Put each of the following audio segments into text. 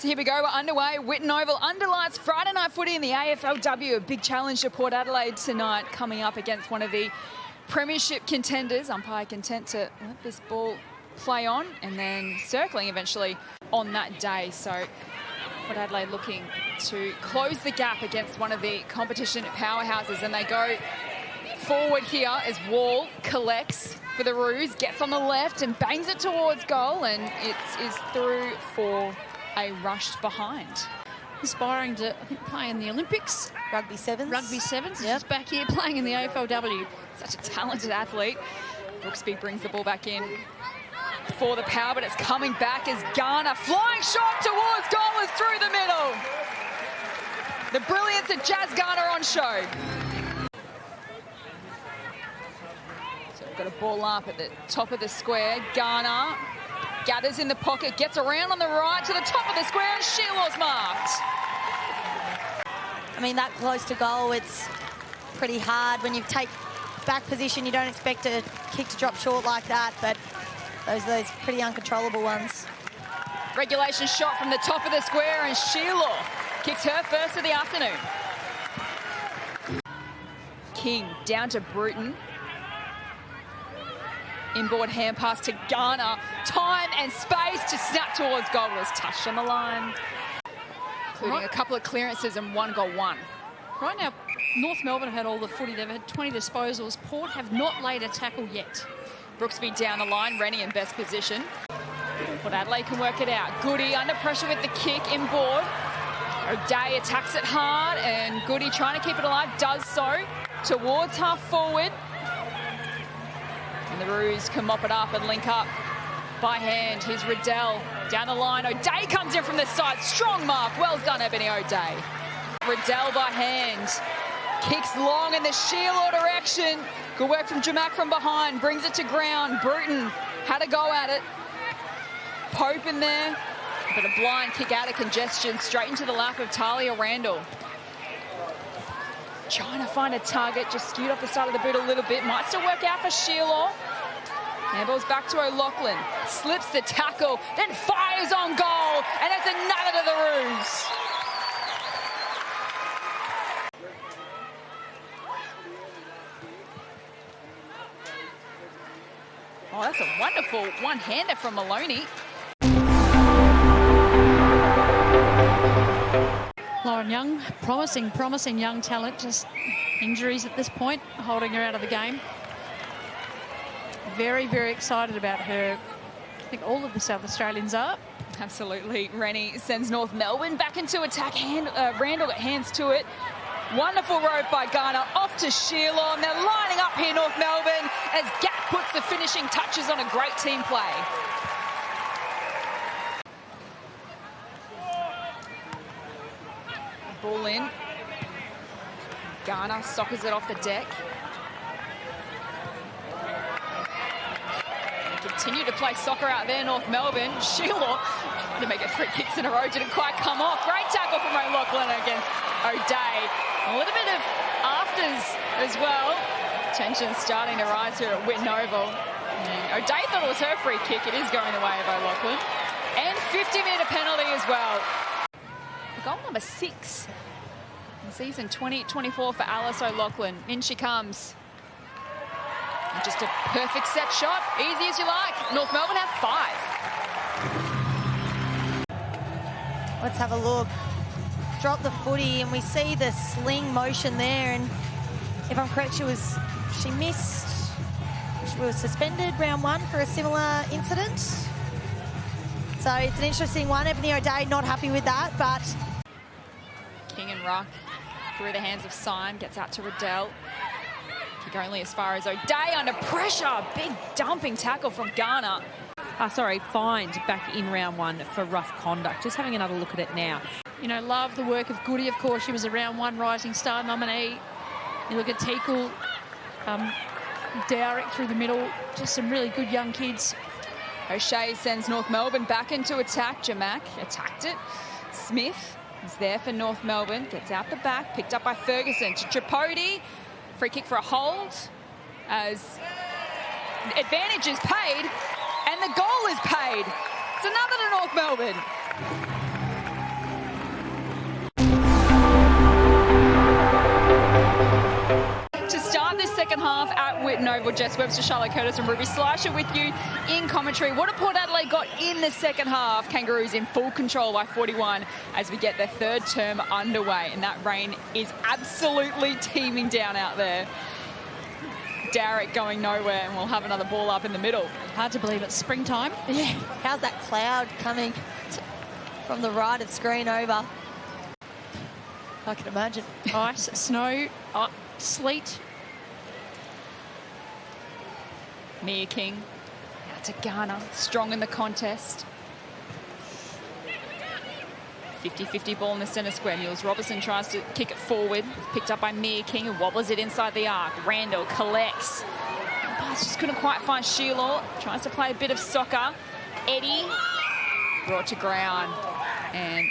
So here we go, we're underway. Whitten Oval underlights Friday night footy in the AFLW. A big challenge to Port Adelaide tonight, coming up against one of the premiership contenders. Umpire content to let this ball play on and then circling eventually on that day. So Port Adelaide looking to close the gap against one of the competition powerhouses, and they go forward here as Wall collects for the Roos, gets on the left and bangs it towards goal, and it is through for a rushed behind. Aspiring to, I think, play in the Olympics. Rugby sevens. Rugby sevens. Yep. She's back here playing in the AFLW. Such a talented athlete. Brooksby brings the ball back in for the power, but it's coming back as Garner. Flying shot towards goal is through the middle. The brilliance of Jazz Garner on show. So we've got a ball up at the top of the square. Garner gathers in the pocket, gets around on the right to the top of the square, and Shearlaw's marked. I mean, that close to goal, it's pretty hard. When you take back position, you don't expect a kick to drop short like that, but those pretty uncontrollable ones. Regulation shot from the top of the square, and Shearlaw kicks her first of the afternoon. King down to Bruton. Inboard hand pass to Garner. Time and space to snap towards goal. Was touched on the line, including a couple of clearances and one goal one. Right now, North Melbourne have had all the footy. They've had 20 disposals. Port have not laid a tackle yet. Brooksby down the line, Rennie in best position. Port Adelaide can work it out. Goody under pressure with the kick, inboard. O'Day attacks it hard, and Goody trying to keep it alive, does so towards half forward. And the Roos can mop it up and link up by hand. Here's Riddell down the line. O'Day comes in from the side. Strong mark. Well done, Ebony O'Day. Riddell by hand. Kicks long in the Shearlaw direction. Good work from Jamack from behind. Brings it to ground. Bruton had a go at it. Pope in there. But a blind kick out of congestion. Straight into the lap of Talia Randall. Trying to find a target, just skewed off the side of the boot a little bit. Might still work out for Shearlaw. Handball's back to O'Loughlin. Slips the tackle, then fires on goal, and it's another to the Roos. Oh, that's a wonderful one-hander from Maloney. Lauren Young, promising young talent. Just injuries at this point, holding her out of the game. Very, very excited about her. I think all of the South Australians are. Absolutely. Rennie sends North Melbourne back into attack. Randall got hands to it. Wonderful rope by Garner, off to Shearlaw, and they're lining up here, North Melbourne, as Gap puts the finishing touches on a great team play. Ball in. Garner soccers it off the deck. Continue to play soccer out there, North Melbourne. Shearlaw to make it 3 kicks in a row, didn't quite come off. Great tackle from O'Loughlin against O'Day. A little bit of afters as well. Tension starting to rise here at Whitten Oval. And O'Day thought it was her free kick. It is going the way of O'Loughlin. And 50-metre penalty as well. Goal number 6 in season 2024 for Alice O'Loughlin. In she comes. And just a perfect set shot. Easy as you like. North Melbourne have 5. Let's have a look. Drop the footy, and we see the sling motion there. And if I'm correct, she was suspended round 1 for a similar incident. So it's an interesting one. Ebony O'Day not happy with that, but King and Ruck through the hands of Syme, gets out to Riddell. Kick only as far as O'Day under pressure. Big dumping tackle from Garner. Fined back in round 1 for rough conduct. Just having another look at it now. You know, love the work of Goody, of course. She was a round 1 Rising Star nominee. You look at Teakle, Dowrick through the middle. Just some really good young kids. O'Shea sends North Melbourne back into attack. Jamack attacked it. Smith is there for North Melbourne. Gets out the back. Picked up by Ferguson to Tripodi. Free kick for a hold as advantage is paid and the goal is paid. It's another to North Melbourne. second half at Whitten Oval. Jess Webster, Charlotte Curtis and Ruby Slasher with you in commentary. What a Port Adelaide got in the second half. Kangaroos in full control by 41 as we get their third term underway. And that rain is absolutely teeming down out there. Darrick going nowhere, and we'll have another ball up in the middle. Hard to believe it's springtime. Yeah. How's that cloud coming from the right of screen over? I can imagine. Ice, snow, sleet. Mia King out to Garner, strong in the contest. 50-50 ball in the centre square. Niels Robertson tries to kick it forward. Picked up by Mia King, who wobbles it inside the arc. Randall collects. Pass just couldn't quite find Sheila. Tries to play a bit of soccer. Eddie brought to ground. And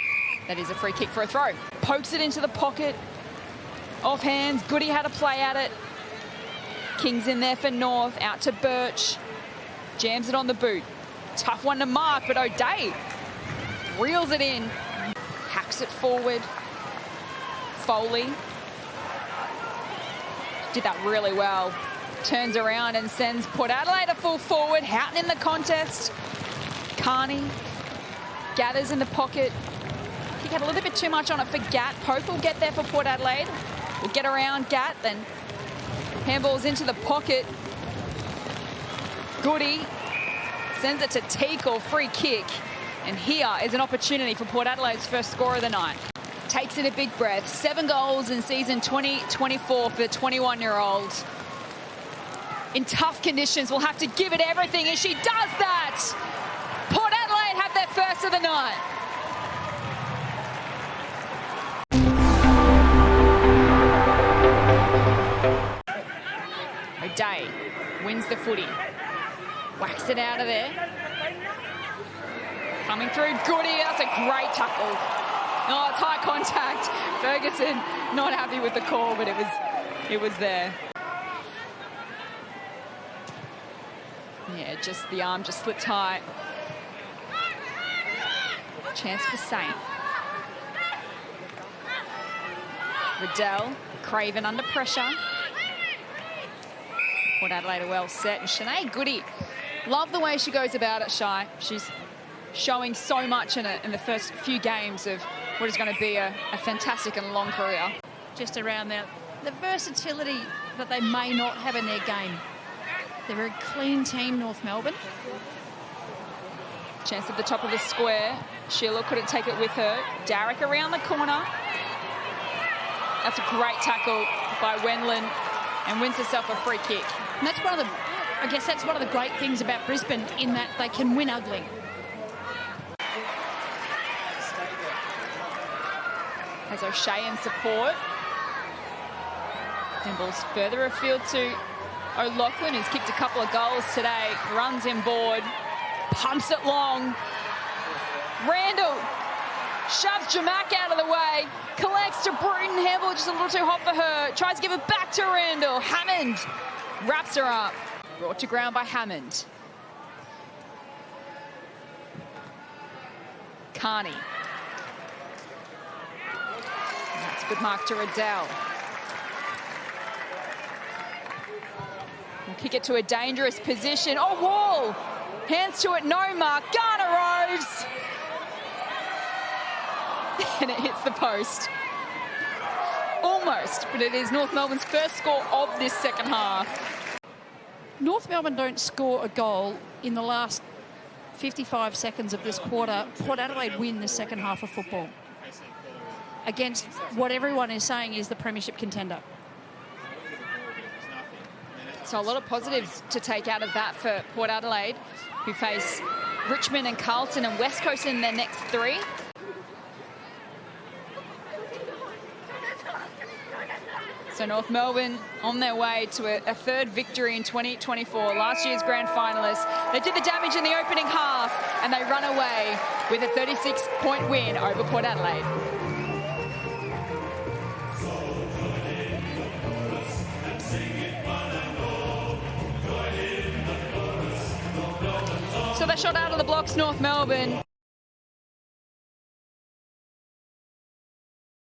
that is a free kick for a throw. Pokes it into the pocket. Off hands. Goody had a play at it. King's in there for North. Out to Birch. Jams it on the boot. Tough one to mark, but O'Day reels it in. Hacks it forward. Foley did that really well. Turns around and sends Port Adelaide a full forward. Houghton in the contest. Carney gathers in the pocket. He had a little bit too much on it for Gatt. Pope will get there for Port Adelaide. Will get around Gatt, then handballs into the pocket. Goody sends it to Teakle, free kick. And here is an opportunity for Port Adelaide's first score of the night. Takes in a big breath. 7 goals in season 2024 for the 21-year-old. In tough conditions, will have to give it everything, and she does that. Port Adelaide have their first of the night. O'Day wins the footy. Whacks it out of there. Coming through, Goody, that's a great tackle. Oh, it's high contact. Ferguson not happy with the call, but it was there. Yeah, just the arm just slipped high. Chance for Saint. Riddell, Craven under pressure. Port Adelaide are well set, and Shanae Goody, love the way she goes about it, Shy. She's showing so much in the first few games of what is going to be a fantastic and long career. Just around the versatility that they may not have in their game. They're a very clean team, North Melbourne. Chance at the top of the square. Sheila couldn't take it with her. Darrick around the corner. That's a great tackle by Wendland, and wins herself a free kick. And that's one of the, I guess that's one of the great things about Brisbane, in that they can win ugly. Has O'Shea in support. And ball's further afield to O'Loughlin, who's kicked a couple of goals today. Runs inboard, pumps it long. Randall shoves Jamak out of the way, collects to Bruton. Handball just a little too hot for her. Tries to give it back to Randall. Hammond wraps her up. Brought to ground by Hammond. Carney. That's a good mark to Riddell. We'll kick it to a dangerous position. Oh, Wall! Hands to it, no mark. Garner Rose! And it hits the post. Almost, but it is North Melbourne's first score of this second half. North Melbourne don't score a goal in the last 55 seconds of this quarter. Port Adelaide win the second half of football against what everyone is saying is the premiership contender. So a lot of positives to take out of that for Port Adelaide, who face Richmond and Carlton and West Coast in their next 3. So North Melbourne on their way to a third victory in 2024, last year's grand finalists. They did the damage in the opening half, and they run away with a 36-point win over Port Adelaide. So they shot out of the blocks, North Melbourne.